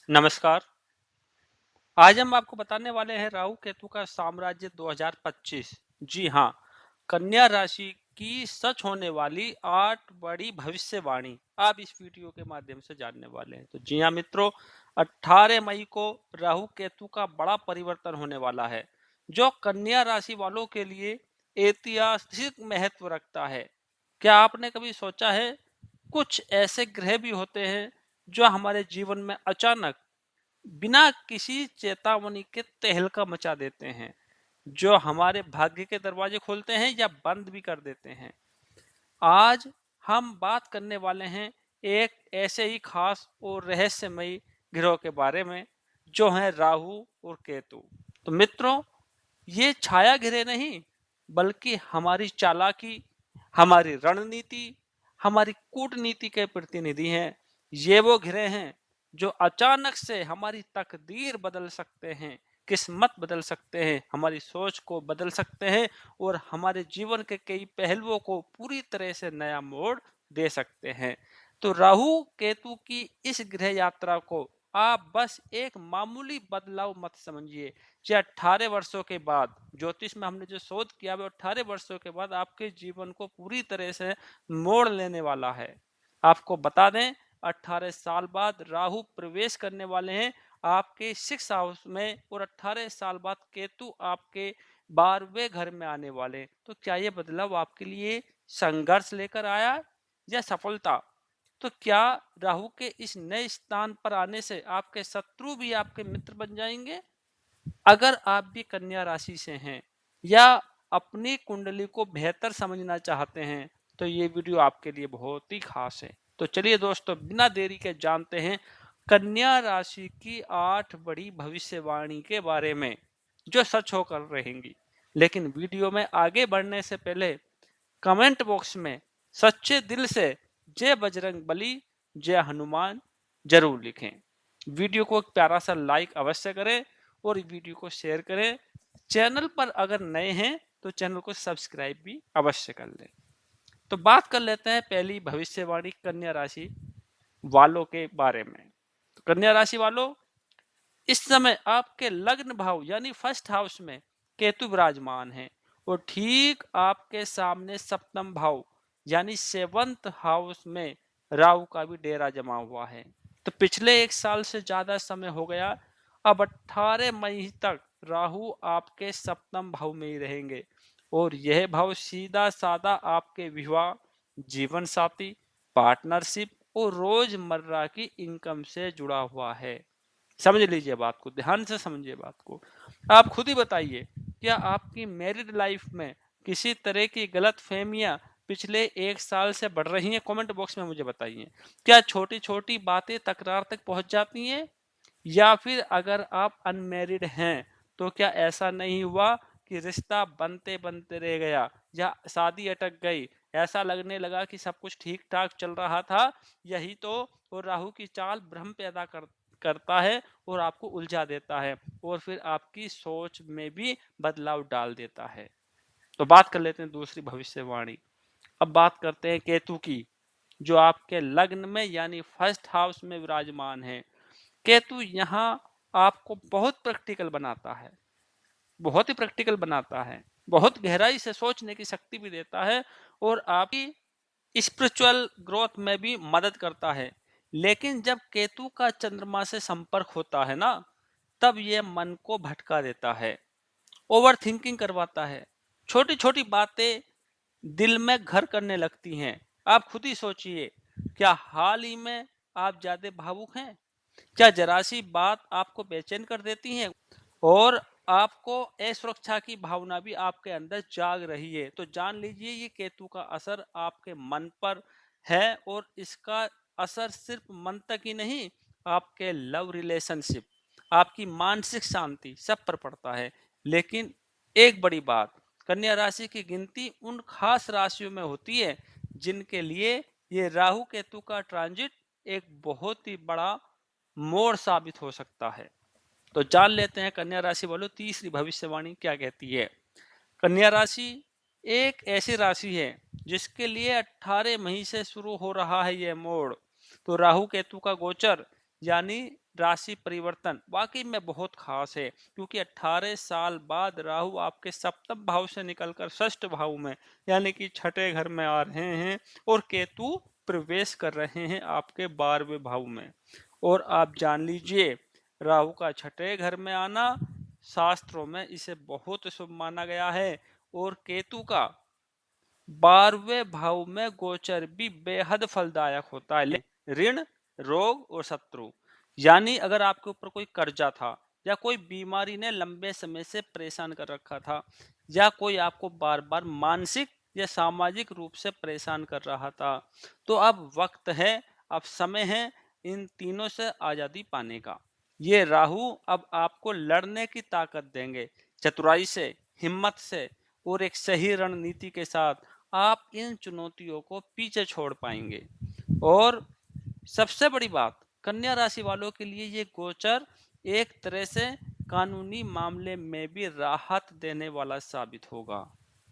नमस्कार। आज हम आपको बताने वाले हैं राहु केतु का साम्राज्य 2025। जी हाँ, कन्या राशि की सच होने वाली 8 बड़ी भविष्यवाणी आप इस वीडियो के माध्यम से जानने वाले हैं। तो जी हाँ मित्रों, 18 मई को राहु केतु का बड़ा परिवर्तन होने वाला है, जो कन्या राशि वालों के लिए ऐतिहासिक महत्व रखता है। क्या आपने कभी सोचा है, कुछ ऐसे ग्रह भी होते हैं जो हमारे जीवन में अचानक बिना किसी चेतावनी के तहलका मचा देते हैं, जो हमारे भाग्य के दरवाजे खोलते हैं या बंद भी कर देते हैं। आज हम बात करने वाले हैं एक ऐसे ही खास और रहस्यमयी ग्रह के बारे में, जो है राहु और केतु। तो मित्रों, ये छाया ग्रह नहीं, बल्कि हमारी चालाकी, हमारी रणनीति, हमारी कूटनीति के प्रतिनिधि हैं। ये वो ग्रह हैं जो अचानक से हमारी तकदीर बदल सकते हैं, किस्मत बदल सकते हैं, हमारी सोच को बदल सकते हैं और हमारे जीवन के कई पहलुओं को पूरी तरह से नया मोड़ दे सकते हैं। तो राहु केतु की इस ग्रह यात्रा को आप बस एक मामूली बदलाव मत समझिए। ये 18 वर्षों के बाद, ज्योतिष में हमने जो शोध किया, वो 18 वर्षों के बाद आपके जीवन को पूरी तरह से मोड़ लेने वाला है। आपको बता दें, 18 साल बाद राहु प्रवेश करने वाले हैं आपके 6 हाउस में, और 18 साल बाद केतु आपके 12वें घर में आने वाले हैं। तो क्या ये बदलाव आपके लिए संघर्ष लेकर आया या सफलता? तो क्या राहु के इस नए स्थान पर आने से आपके शत्रु भी आपके मित्र बन जाएंगे? अगर आप भी कन्या राशि से हैं या अपनी कुंडली को बेहतर समझना चाहते हैं, तो ये वीडियो आपके लिए बहुत ही खास है। तो चलिए दोस्तों, बिना देरी के जानते हैं कन्या राशि की 8 बड़ी भविष्यवाणी के बारे में, जो सच होकर रहेंगी। लेकिन वीडियो में आगे बढ़ने से पहले कमेंट बॉक्स में सच्चे दिल से जय बजरंग बली, जय हनुमान जरूर लिखें। वीडियो को एक प्यारा सा लाइक अवश्य करें और वीडियो को शेयर करें। चैनल पर अगर नए हैं तो चैनल को सब्सक्राइब भी अवश्य कर लें। तो बात कर लेते हैं पहली भविष्यवाणी कन्या राशि वालों के बारे में। तो कन्या राशि वालों, इस समय आपके लग्न भाव यानी फर्स्ट हाउस में केतु विराजमान है, और ठीक आपके सामने सप्तम भाव यानी सेवंथ हाउस में राहु का भी डेरा जमा हुआ है। तो पिछले 1 साल से ज्यादा समय हो गया, अब 18 मई तक राहु आपके सप्तम भाव में ही रहेंगे, और यह भाव सीधा साधा आपके विवाह, जीवन साथी, पार्टनरशिप और रोजमर्रा की इनकम से जुड़ा हुआ है। समझ लीजिए बात को, ध्यान से समझिए बात को। आप खुद ही बताइए, क्या आपकी मैरिड लाइफ में किसी तरह की गलत फहमियां पिछले 1 साल से बढ़ रही हैं? कमेंट बॉक्स में मुझे बताइए। क्या छोटी छोटी बातें तकरार तक पहुंच जाती हैं? या फिर अगर आप अनमैरिड हैं, तो क्या ऐसा नहीं हुआ कि रिश्ता बनते बनते रह गया या शादी अटक गई, ऐसा लगने लगा कि सब कुछ ठीक ठाक चल रहा था? यही तो और राहु की चाल भ्रम पैदा करता है और आपको उलझा देता है, और फिर आपकी सोच में भी बदलाव डाल देता है। तो बात कर लेते हैं दूसरी भविष्यवाणी। अब बात करते हैं केतु की, जो आपके लग्न में यानी फर्स्ट हाउस में विराजमान है। केतु यहाँ आपको बहुत प्रैक्टिकल बनाता है, बहुत ही प्रैक्टिकल बनाता है, बहुत गहराई से सोचने की शक्ति भी देता है, और आपकी स्पिरिचुअल ग्रोथ में भी मदद करता है। लेकिन जब केतु का चंद्रमा से संपर्क होता है ना, तब यह मन को भटका देता है, ओवर थिंकिंग करवाता है, छोटी छोटी बातें दिल में घर करने लगती हैं। आप खुद ही सोचिए, क्या हाल ही में आप ज्यादा भावुक हैं? क्या जरा सी बात आपको बेचैन कर देती है, और आपको असुरक्षा की भावना भी आपके अंदर जाग रही है? तो जान लीजिए, ये केतु का असर आपके मन पर है, और इसका असर सिर्फ मन तक ही नहीं, आपके लव रिलेशनशिप, आपकी मानसिक शांति सब पर पड़ता है। लेकिन एक बड़ी बात, कन्या राशि की गिनती उन खास राशियों में होती है जिनके लिए ये राहु केतु का ट्रांजिट एक बहुत ही बड़ा मोड़ साबित हो सकता है। तो जान लेते हैं कन्या राशि वालों, तीसरी भविष्यवाणी क्या कहती है। कन्या राशि एक ऐसी राशि है जिसके लिए 18 मई से शुरू हो रहा है यह मोड़। तो राहु केतु का गोचर यानी राशि परिवर्तन वाकई में बहुत खास है, क्योंकि 18 साल बाद राहु आपके सप्तम भाव से निकलकर षष्ठ भाव में यानी कि छठे घर में आ रहे हैं और केतु प्रवेश कर रहे हैं आपके 12वें भाव में। और आप जान लीजिए, राहु का छठे घर में आना शास्त्रों में इसे बहुत शुभ माना गया है, और केतु का 12वें भाव में गोचर भी बेहद फलदायक होता है। ऋण, रोग और शत्रु, यानी अगर आपके ऊपर कोई कर्जा था या कोई बीमारी ने लंबे समय से परेशान कर रखा था, या कोई आपको बार बार मानसिक या सामाजिक रूप से परेशान कर रहा था, तो अब वक्त है, अब समय है इन तीनों से आजादी पाने का। ये राहु अब आपको लड़ने की ताकत देंगे, चतुराई से, हिम्मत से और एक सही रणनीति के साथ आप इन चुनौतियों को पीछे छोड़ पाएंगे। और सबसे बड़ी बात, कन्या राशि वालों के लिए ये गोचर एक तरह से कानूनी मामले में भी राहत देने वाला साबित होगा।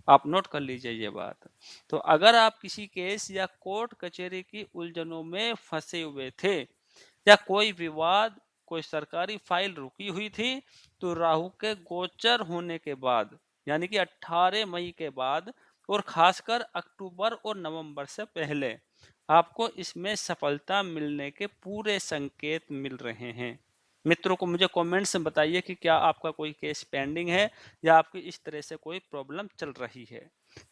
आप नोट कर लीजिए ये बात। तो अगर आप किसी केस या कोर्ट कचहरी की उलझनों में फंसे हुए थे, या कोई विवाद, कोई सरकारी फाइल रुकी हुई थी, तो राहु के गोचर होने के बाद यानी कि 18 मई के बाद और खासकर अक्टूबर और नवंबर से पहले आपको इसमें सफलता मिलने के पूरे संकेत मिल रहे हैं। मित्रों को मुझे कमेंट्स में बताइए कि क्या आपका कोई केस पेंडिंग है या आपकी इस तरह से कोई प्रॉब्लम चल रही है।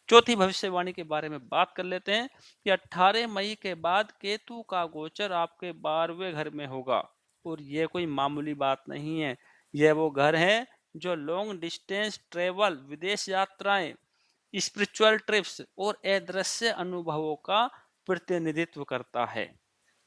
चौथी भविष्यवाणी के बारे में बात कर लेते हैं कि 18 मई के बाद केतु का गोचर आपके 12वें घर में होगा, और यह कोई मामूली बात नहीं है। यह वो घर है जो लॉन्ग डिस्टेंस ट्रेवल, विदेश यात्राएं, स्पिरिचुअल ट्रिप्स और अदृश्य अनुभवों का प्रतिनिधित्व करता है।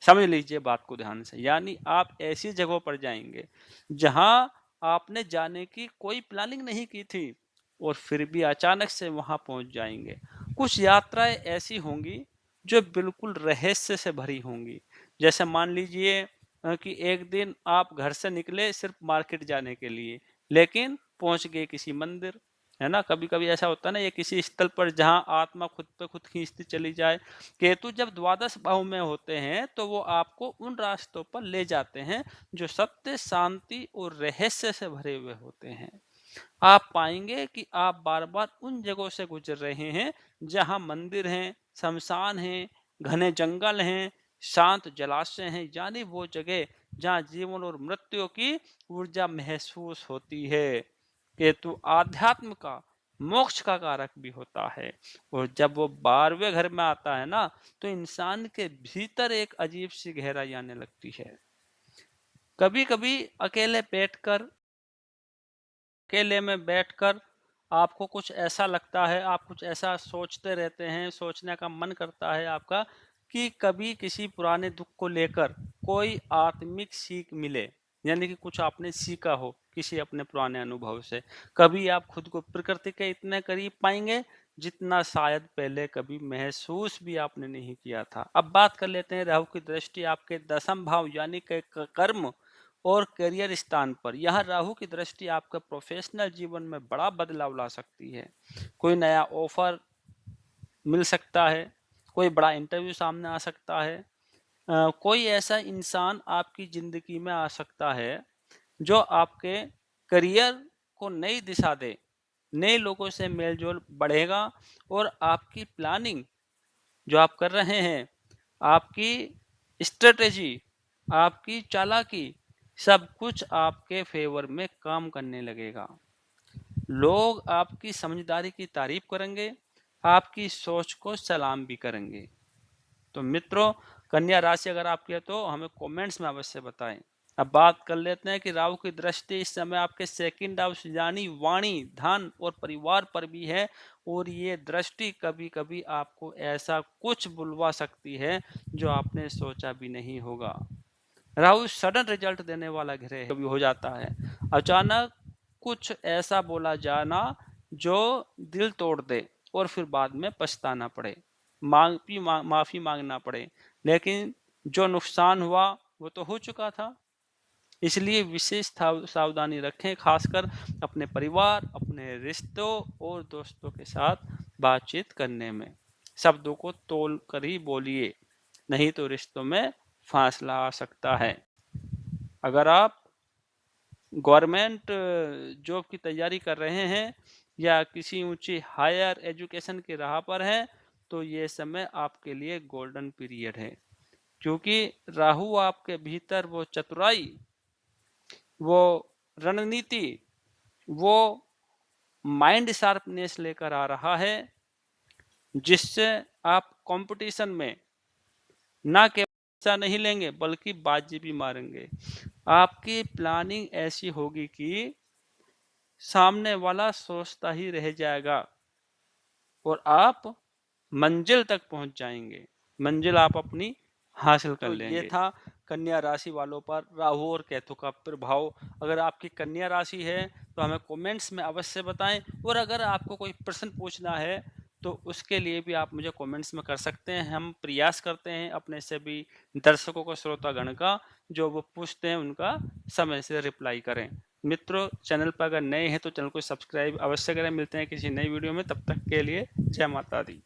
समझ लीजिए बात को ध्यान से, यानी आप ऐसी जगहों पर जाएंगे जहां आपने जाने की कोई प्लानिंग नहीं की थी और फिर भी अचानक से वहां पहुंच जाएंगे। कुछ यात्राएं ऐसी होंगी जो बिल्कुल रहस्य से भरी होंगी। जैसे मान लीजिए कि एक दिन आप घर से निकले सिर्फ मार्केट जाने के लिए, लेकिन पहुंच गए किसी मंदिर, है ना। कभी कभी ऐसा होता है ना, ये किसी स्थल पर जहां आत्मा खुद पे खुद खींचती चली जाए। केतु जब द्वादश भाव में होते हैं तो वो आपको उन रास्तों पर ले जाते हैं जो सत्य, शांति और रहस्य से भरे हुए होते हैं। आप पाएंगे कि आप बार बार उन जगहों से गुजर रहे हैं जहां मंदिर हैं, शमशान हैं, घने जंगल हैं, शांत जलाशय हैं, यानी वो जगह जहां जीवन और मृत्यु की ऊर्जा महसूस होती है। केतु आध्यात्म का, मोक्ष का कारक भी होता है, और जब वो 12वें घर में आता है ना, तो इंसान के भीतर एक अजीब सी गहराई आने लगती है। कभी कभी अकेले में बैठकर आपको कुछ ऐसा लगता है, आप कुछ ऐसा सोचते रहते हैं, सोचने का मन करता है आपका कि कभी किसी पुराने दुख को लेकर कोई आत्मिक सीख मिले, यानी कि कुछ आपने सीखा हो किसी अपने पुराने अनुभव से। कभी आप खुद को प्रकृति के इतने करीब पाएंगे जितना शायद पहले कभी महसूस भी आपने नहीं किया था। अब बात कर लेते हैं राहु की दृष्टि आपके दसम भाव यानी कि कर्म और करियर स्थान पर। यह राहु की दृष्टि आपके प्रोफेशनल जीवन में बड़ा बदलाव ला सकती है। कोई नया ऑफर मिल सकता है, कोई बड़ा इंटरव्यू सामने आ सकता है, कोई ऐसा इंसान आपकी जिंदगी में आ सकता है जो आपके करियर को नई दिशा दे। नए लोगों से मेलजोल बढ़ेगा और आपकी प्लानिंग जो आप कर रहे हैं, आपकी स्ट्रेटेजी, आपकी चालाकी, सब कुछ आपके फेवर में काम करने लगेगा। लोग आपकी समझदारी की तारीफ करेंगे, आपकी सोच को सलाम भी करेंगे। तो मित्रों, कन्या राशि अगर आपकी है तो हमें कमेंट्स में अवश्य बताएं। अब बात कर लेते हैं कि राहु की दृष्टि इस समय आपके सेकंड हाउस यानी वाणी, धन और परिवार पर भी है, और ये दृष्टि कभी कभी आपको ऐसा कुछ बुलवा सकती है जो आपने सोचा भी नहीं होगा। राहु सडन रिजल्ट देने वाला ग्रह कभी हो जाता है। अचानक कुछ ऐसा बोला जाना जो दिल तोड़ दे और फिर बाद में पछताना पड़े, माफी मांगना पड़े। लेकिन जो नुकसान हुआ वो तो हो चुका था, इसलिए विशेष सावधानी रखें, खासकर अपने परिवार, अपने रिश्तों और दोस्तों के साथ बातचीत करने में। शब्दों को तोल कर ही बोलिए, नहीं तो रिश्तों में फासला आ सकता है। अगर आप गवर्नमेंट जॉब की तैयारी कर रहे हैं या किसी ऊंची हायर एजुकेशन की राह पर हैं, तो ये समय आपके लिए गोल्डन पीरियड है, क्योंकि राहु आपके भीतर वो चतुराई, वो रणनीति, वो माइंड शार्पनेस लेकर आ रहा है, जिससे आप कंपटीशन में ना केवल हिस्सा नहीं लेंगे बल्कि बाजी भी मारेंगे। आपकी प्लानिंग ऐसी होगी कि सामने वाला सोचता ही रह जाएगा और आप मंजिल तक पहुंच जाएंगे, मंजिल आप अपनी हासिल कर लेंगे। ये था कन्या राशि वालों पर राहु और केतु का प्रभाव। अगर आपकी कन्या राशि है तो हमें कमेंट्स में अवश्य बताएं, और अगर आपको कोई प्रश्न पूछना है तो उसके लिए भी आप मुझे कमेंट्स में कर सकते हैं। हम प्रयास करते हैं अपने सभी दर्शकों को, श्रोतागण का, जो वो पूछते हैं उनका समय से रिप्लाई करें। मित्रों, चैनल पर अगर नए हैं तो चैनल को सब्सक्राइब अवश्य करें। मिलते हैं किसी नई वीडियो में, तब तक के लिए जय माता दी।